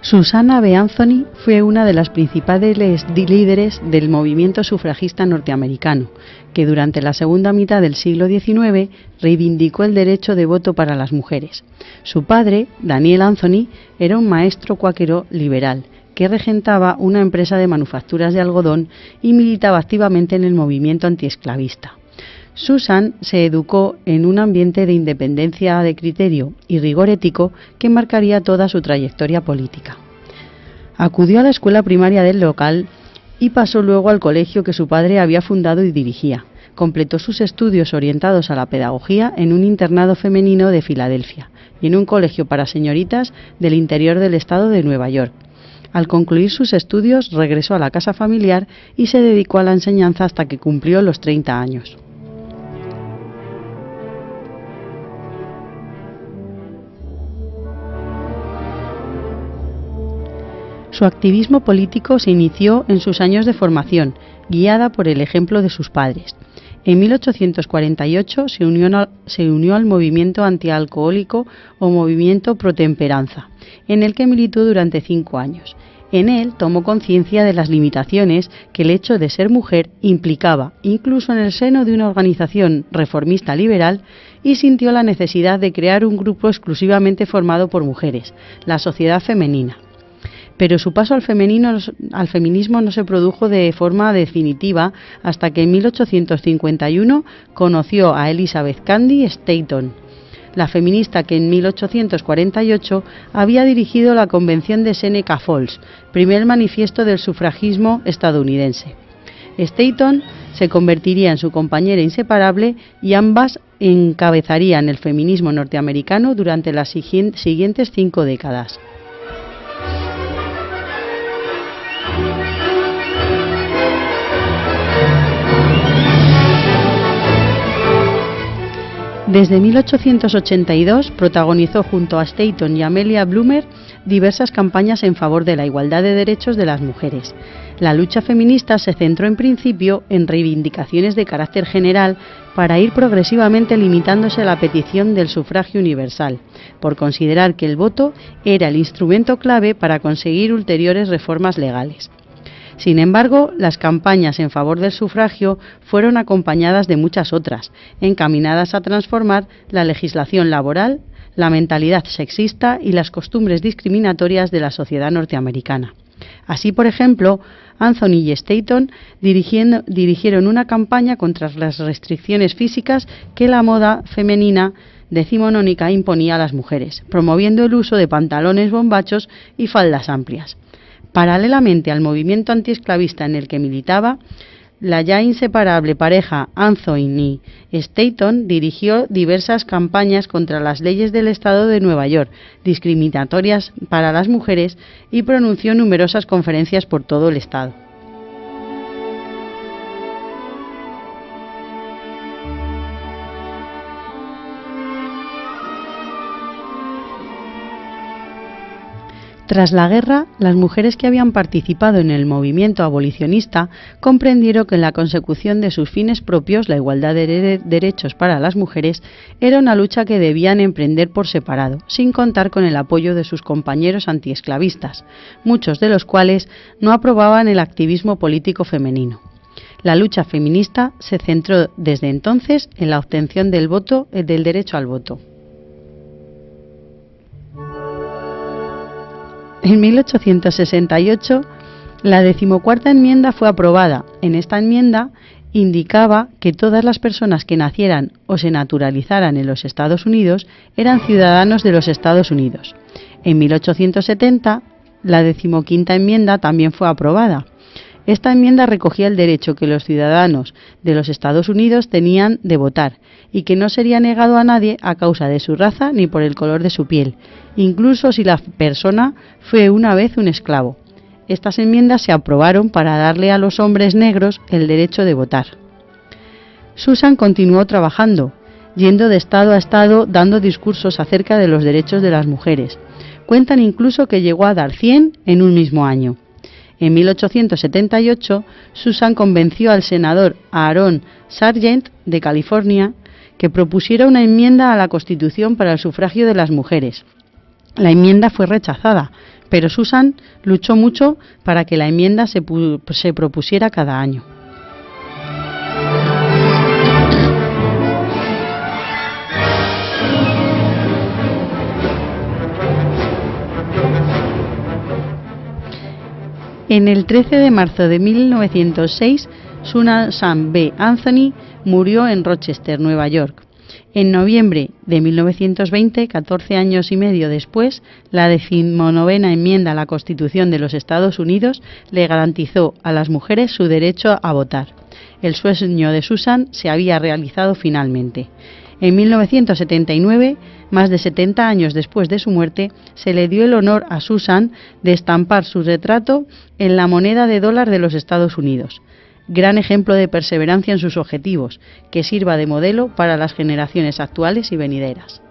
Susanna B. Anthony fue una de las principales líderes del movimiento sufragista norteamericano, que durante la segunda mitad del siglo XIX reivindicó el derecho de voto para las mujeres. Su padre, Daniel Anthony, era un maestro cuáquero liberal que regentaba una empresa de manufacturas de algodón y militaba activamente en el movimiento antiesclavista. Susan se educó en un ambiente de independencia de criterio y rigor ético que marcaría toda su trayectoria política. Acudió a la escuela primaria del local y pasó luego al colegio que su padre había fundado y dirigía. Completó sus estudios orientados a la pedagogía en un internado femenino de Filadelfia y en un colegio para señoritas del interior del estado de Nueva York. Al concluir sus estudios regresó a la casa familiar y se dedicó a la enseñanza hasta que cumplió los 30 años. Su activismo político se inició en sus años de formación, guiada por el ejemplo de sus padres. En 1848 se unió al movimiento antialcohólico o movimiento pro temperanza, en el que militó durante 5 años. En él tomó conciencia de las limitaciones que el hecho de ser mujer implicaba, incluso en el seno de una organización reformista liberal, y sintió la necesidad de crear un grupo exclusivamente formado por mujeres, la Sociedad Femenina. Pero su paso al feminismo no se produjo de forma definitiva hasta que en 1851 conoció a Elizabeth Cady Stanton, la feminista que en 1848 había dirigido la Convención de Seneca Falls, primer manifiesto del sufragismo estadounidense. Stanton se convertiría en su compañera inseparable y ambas encabezarían el feminismo norteamericano durante las siguientes 5 décadas. Desde 1882 protagonizó junto a Stanton y Amelia Bloomer diversas campañas en favor de la igualdad de derechos de las mujeres. La lucha feminista se centró en principio en reivindicaciones de carácter general para ir progresivamente limitándose a la petición del sufragio universal, por considerar que el voto era el instrumento clave para conseguir ulteriores reformas legales. Sin embargo, las campañas en favor del sufragio fueron acompañadas de muchas otras, encaminadas a transformar la legislación laboral, la mentalidad sexista y las costumbres discriminatorias de la sociedad norteamericana. Así, por ejemplo, Anthony y Stanton dirigieron una campaña contra las restricciones físicas que la moda femenina decimonónica imponía a las mujeres, promoviendo el uso de pantalones bombachos y faldas amplias. Paralelamente al movimiento antiesclavista en el que militaba, la ya inseparable pareja Anthony Stanton dirigió diversas campañas contra las leyes del estado de Nueva York, discriminatorias para las mujeres, y pronunció numerosas conferencias por todo el estado. Tras la guerra, las mujeres que habían participado en el movimiento abolicionista comprendieron que la consecución de sus fines propios, la igualdad de derechos para las mujeres, era una lucha que debían emprender por separado, sin contar con el apoyo de sus compañeros antiesclavistas, muchos de los cuales no aprobaban el activismo político femenino. La lucha feminista se centró desde entonces en la obtención del derecho al voto. En 1868, la 14ª enmienda fue aprobada. En esta enmienda indicaba que todas las personas que nacieran o se naturalizaran en los Estados Unidos eran ciudadanos de los Estados Unidos. En 1870, la 15ª enmienda también fue aprobada. Esta enmienda recogía el derecho que los ciudadanos de los Estados Unidos tenían de votar y que no sería negado a nadie a causa de su raza ni por el color de su piel, incluso si la persona fue una vez un esclavo. Estas enmiendas se aprobaron para darle a los hombres negros el derecho de votar. Susan continuó trabajando, yendo de estado a estado dando discursos acerca de los derechos de las mujeres. Cuentan incluso que llegó a dar 100 en un mismo año. En 1878, Susan convenció al senador Aaron Sargent de California que propusiera una enmienda a la Constitución para el sufragio de las mujeres. La enmienda fue rechazada, pero Susan luchó mucho para que la enmienda se propusiera cada año. En el 13 de marzo de 1906, Susan B. Anthony murió en Rochester, Nueva York. En noviembre de 1920, 14 años y medio después, la 19ª enmienda a la Constitución de los Estados Unidos le garantizó a las mujeres su derecho a votar. El sueño de Susan se había realizado finalmente. En 1979, más de 70 años después de su muerte, se le dio el honor a Susan de estampar su retrato en la moneda de dólar de los Estados Unidos. Gran ejemplo de perseverancia en sus objetivos, que sirva de modelo para las generaciones actuales y venideras.